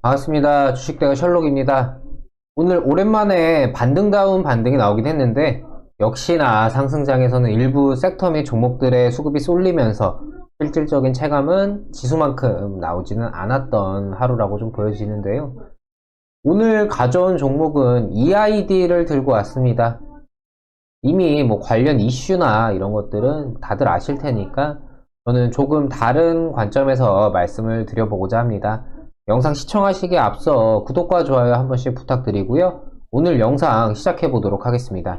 반갑습니다. 주식대가 셜록입니다. 오늘 오랜만에 반등다운 반등이 나오긴 했는데 역시나 상승장에서는 일부 섹터 및 종목들의 수급이 쏠리면서 실질적인 체감은 지수만큼 나오지는 않았던 하루라고 좀 보여지는데요. 오늘 가져온 종목은 EID를 들고 왔습니다. 이미 뭐 관련 이슈나 이런 것들은 다들 아실 테니까 저는 조금 다른 관점에서 말씀을 드려보고자 합니다. 영상 시청하시기에 앞서 구독과 좋아요 한 번씩 부탁드리고요. 오늘 영상 시작해 보도록 하겠습니다.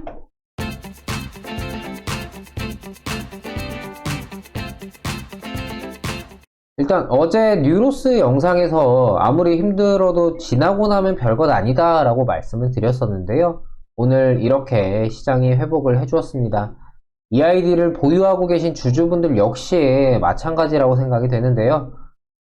일단 어제 뉴로스 영상에서 아무리 힘들어도 지나고 나면 별것 아니다 라고 말씀을 드렸었는데요. 오늘 이렇게 시장이 회복을 해주었습니다. EID를 보유하고 계신 주주분들 역시 마찬가지라고 생각이 되는데요.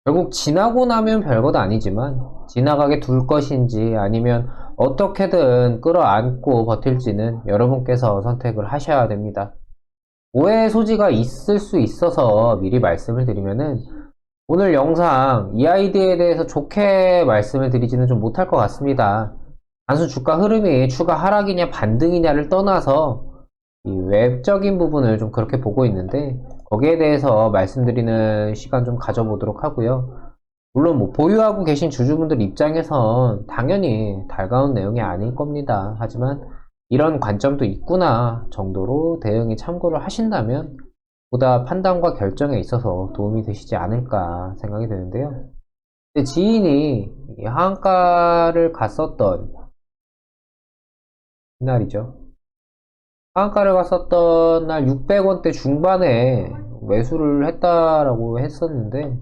결국 지나고 나면 별것 아니지만 지나가게 둘 것인지 아니면 어떻게든 끌어안고 버틸지는 여러분께서 선택을 하셔야 됩니다. 오해의 소지가 있을 수 있어서 미리 말씀을 드리면은 오늘 영상 EID에 대해서 좋게 말씀을 드리지는 좀 못할 것 같습니다. 단순 주가 흐름이 추가 하락이냐 반등이냐를 떠나서 이 웹적인 부분을 좀 그렇게 보고 있는데 거기에 대해서 말씀드리는 시간 좀 가져보도록 하고요. 물론 뭐 보유하고 계신 주주분들 입장에선 당연히 달가운 내용이 아닐 겁니다. 하지만 이런 관점도 있구나 정도로 대응이 참고를 하신다면 보다 판단과 결정에 있어서 도움이 되시지 않을까 생각이 드는데요. 지인이 하한가를 갔었던 날이죠. 하한가를 갔었던 날 600원대 중반에 매수를 했다라고 했었는데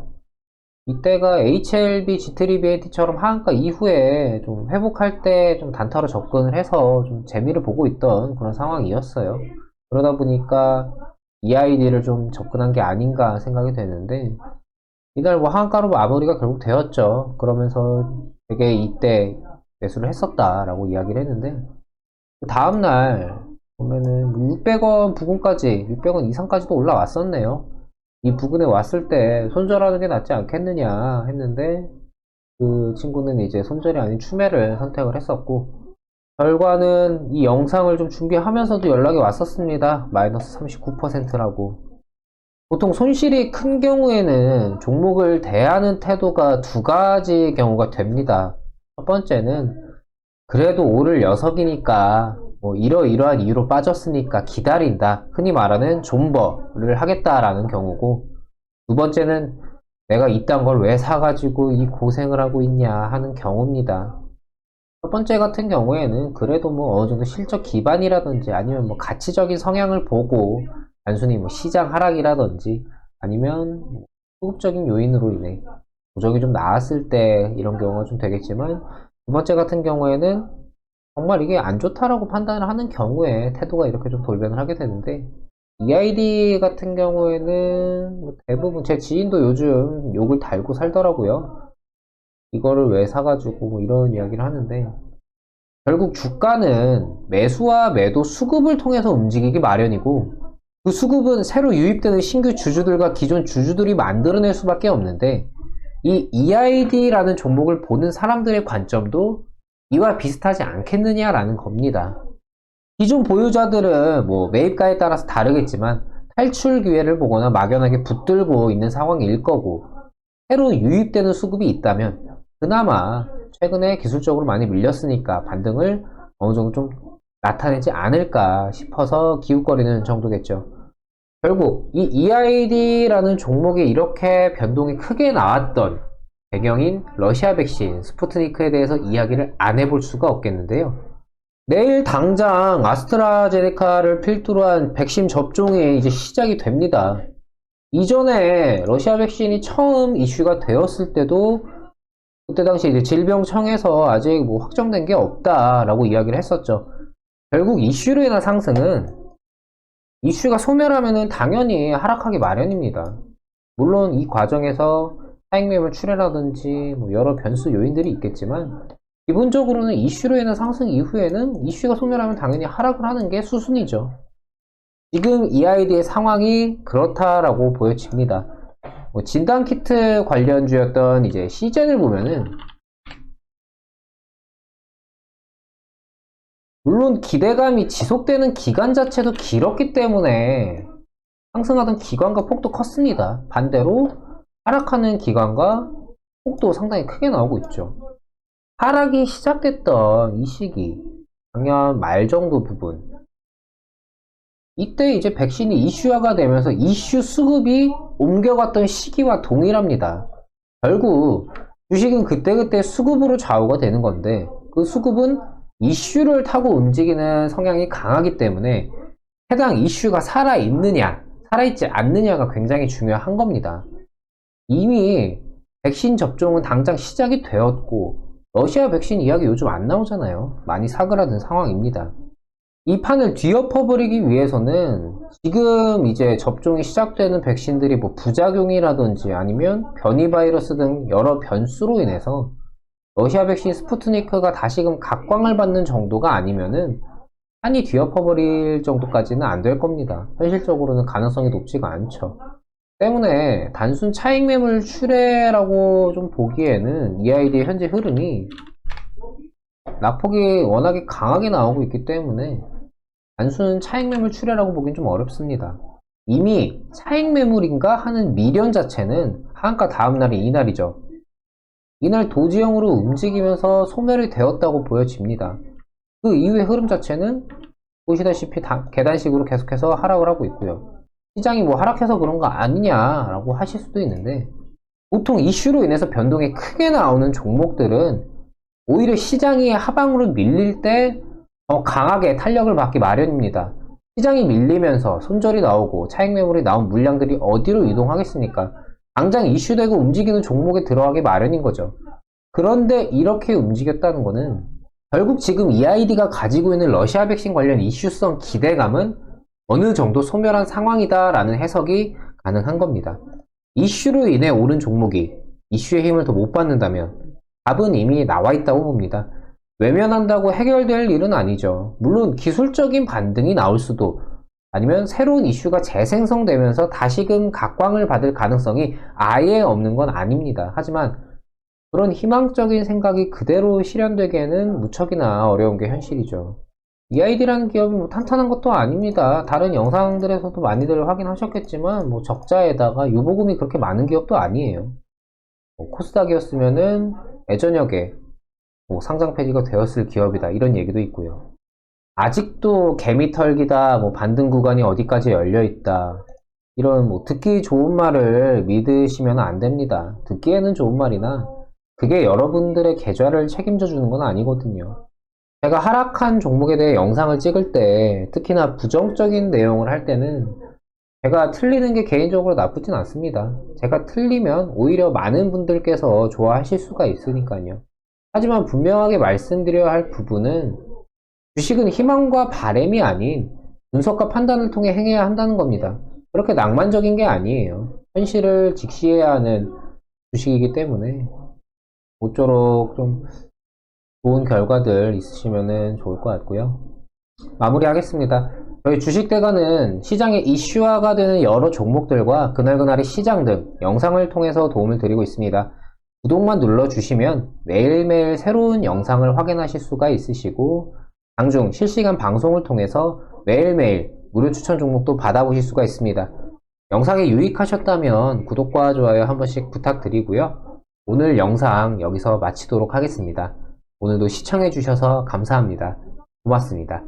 이때가 HLB, G트리비엔티처럼 하한가 이후에 좀 회복할 때 좀 단타로 접근을 해서 좀 재미를 보고 있던 그런 상황이었어요. 그러다 보니까 EID를 좀 접근한 게 아닌가 생각이 되는데 이날 뭐 하한가로 마무리가 결국 되었죠. 그러면서 되게 이때 매수를 했었다라고 이야기를 했는데 그 다음날 보면은 600원 부근까지 600원 이상까지도 올라왔었네요. 이 부근에 왔을 때 손절하는 게 낫지 않겠느냐 했는데 그 친구는 이제 손절이 아닌 추매를 선택을 했었고 결과는 이 영상을 좀 준비하면서도 연락이 왔었습니다. 마이너스 39%라고. 보통 손실이 큰 경우에는 종목을 대하는 태도가 두 가지 경우가 됩니다. 첫 번째는 그래도 오를 녀석이니까 뭐 이러이러한 이유로 빠졌으니까 기다린다. 흔히 말하는 존버를 하겠다라는 경우고 두 번째는 내가 이딴 걸 왜 사가지고 이 고생을 하고 있냐 하는 경우입니다. 첫 번째 같은 경우에는 그래도 뭐 어느 정도 실적 기반이라든지 아니면 뭐 가치적인 성향을 보고 단순히 뭐 시장 하락이라든지 아니면 수급적인 요인으로 인해 부정이 좀 나왔을 때 이런 경우가 좀 되겠지만 두 번째 같은 경우에는 정말 이게 안 좋다라고 판단을 하는 경우에 태도가 이렇게 좀 돌변을 하게 되는데 EID 같은 경우에는 뭐 대부분 제 지인도 요즘 욕을 달고 살더라고요. 이거를 왜 사가지고 뭐 이런 이야기를 하는데 결국 주가는 매수와 매도 수급을 통해서 움직이기 마련이고 그 수급은 새로 유입되는 신규 주주들과 기존 주주들이 만들어낼 수밖에 없는데 이 EID라는 종목을 보는 사람들의 관점도 이와 비슷하지 않겠느냐라는 겁니다. 기존 보유자들은 뭐 매입가에 따라서 다르겠지만 탈출 기회를 보거나 막연하게 붙들고 있는 상황일 거고 새로 유입되는 수급이 있다면 그나마 최근에 기술적으로 많이 밀렸으니까 반등을 어느 정도 좀 나타내지 않을까 싶어서 기웃거리는 정도겠죠. 결국 이 EID라는 종목이 이렇게 변동이 크게 나왔던 배경인 러시아 백신 스푸트니크에 대해서 이야기를 안 해볼 수가 없겠는데요. 내일 당장 아스트라제네카를 필두로 한 백신 접종이 이제 시작이 됩니다. 이전에 러시아 백신이 처음 이슈가 되었을 때도 그때 당시 이제 질병청에서 아직 뭐 확정된 게 없다라고 이야기를 했었죠. 결국 이슈로 인한 상승은 이슈가 소멸하면은 당연히 하락하기 마련입니다. 물론 이 과정에서 차익 매물 출회라든지 뭐 여러 변수 요인들이 있겠지만 기본적으로는 이슈로 인한 상승 이후에는 이슈가 소멸하면 당연히 하락을 하는 게 수순이죠. 지금 EID의 상황이 그렇다라고 보여집니다. 뭐 진단키트 관련주였던 이제 시젠을 보면은 물론 기대감이 지속되는 기간 자체도 길었기 때문에 상승하던 기간과 폭도 컸습니다. 반대로 하락하는 기간과 폭도 상당히 크게 나오고 있죠. 하락이 시작됐던 이 시기, 작년 말 정도 부분, 이때 이제 백신이 이슈화가 되면서 이슈 수급이 옮겨갔던 시기와 동일합니다. 결국 주식은 그때그때 수급으로 좌우가 되는 건데, 그 수급은 이슈를 타고 움직이는 성향이 강하기 때문에 해당 이슈가 살아있느냐 살아있지 않느냐가 굉장히 중요한 겁니다. 이미 백신 접종은 당장 시작이 되었고 러시아 백신 이야기 요즘 안 나오잖아요. 많이 사그라든 상황입니다. 이 판을 뒤엎어버리기 위해서는 지금 이제 접종이 시작되는 백신들이 뭐 부작용이라든지 아니면 변이 바이러스 등 여러 변수로 인해서 러시아 백신 스푸트니크가 다시금 각광을 받는 정도가 아니면은 판이 뒤엎어버릴 정도까지는 안 될 겁니다. 현실적으로는 가능성이 높지가 않죠. 때문에 단순 차익 매물 출회라고 좀 보기에는 EID의 현재 흐름이 낙폭이 워낙에 강하게 나오고 있기 때문에 단순 차익 매물 출회라고 보긴 좀 어렵습니다. 이미 차익 매물인가 하는 미련 자체는 하한가 다음날이 이날이죠. 이날 도지형으로 움직이면서 소멸이 되었다고 보여집니다. 그 이후의 흐름 자체는 보시다시피 계단식으로 계속해서 하락을 하고 있고요. 시장이 뭐 하락해서 그런 거 아니냐라고 하실 수도 있는데, 보통 이슈로 인해서 변동이 크게 나오는 종목들은 오히려 시장이 하방으로 밀릴 때 더 강하게 탄력을 받기 마련입니다. 시장이 밀리면서 손절이 나오고 차익 매물이 나온 물량들이 어디로 이동하겠습니까? 당장 이슈되고 움직이는 종목에 들어가기 마련인 거죠. 그런데 이렇게 움직였다는 거는 결국 지금 EID가 가지고 있는 러시아 백신 관련 이슈성 기대감은 어느 정도 소멸한 상황이다 라는 해석이 가능한 겁니다. 이슈로 인해 오른 종목이 이슈의 힘을 더 못 받는다면 답은 이미 나와 있다고 봅니다. 외면한다고 해결될 일은 아니죠. 물론 기술적인 반등이 나올 수도, 아니면 새로운 이슈가 재생성되면서 다시금 각광을 받을 가능성이 아예 없는 건 아닙니다. 하지만 그런 희망적인 생각이 그대로 실현되기에는 무척이나 어려운 게 현실이죠. EID라는 기업이 뭐 탄탄한 것도 아닙니다. 다른 영상들에서도 많이들 확인하셨겠지만 뭐 적자에다가 유보금이 그렇게 많은 기업도 아니에요. 코스닥이었으면은 예전역에 뭐 상장 폐지가 되었을 기업이다 이런 얘기도 있고요. 아직도 개미털기다, 뭐 반등 구간이 어디까지 열려있다, 이런 뭐 듣기 좋은 말을 믿으시면 안 됩니다. 듣기에는 좋은 말이나 그게 여러분들의 계좌를 책임져 주는 건 아니거든요. 제가 하락한 종목에 대해 영상을 찍을 때, 특히나 부정적인 내용을 할 때는 제가 틀리는 게 개인적으로 나쁘진 않습니다. 제가 틀리면 오히려 많은 분들께서 좋아하실 수가 있으니까요. 하지만 분명하게 말씀드려야 할 부분은 주식은 희망과 바램이 아닌 분석과 판단을 통해 행해야 한다는 겁니다. 그렇게 낭만적인 게 아니에요. 현실을 직시해야 하는 주식이기 때문에 모쪼록 좀 좋은 결과들 있으시면 좋을 것 같고요. 마무리하겠습니다. 저희 주식대가는 시장의 이슈화가 되는 여러 종목들과 그날그날의 시장 등 영상을 통해서 도움을 드리고 있습니다. 구독만 눌러주시면 매일매일 새로운 영상을 확인하실 수가 있으시고, 장중 실시간 방송을 통해서 매일매일 무료 추천 종목도 받아보실 수가 있습니다. 영상이 유익하셨다면 구독과 좋아요 한 번씩 부탁드리고요. 오늘 영상 여기서 마치도록 하겠습니다. 오늘도 시청해주셔서 감사합니다. 고맙습니다.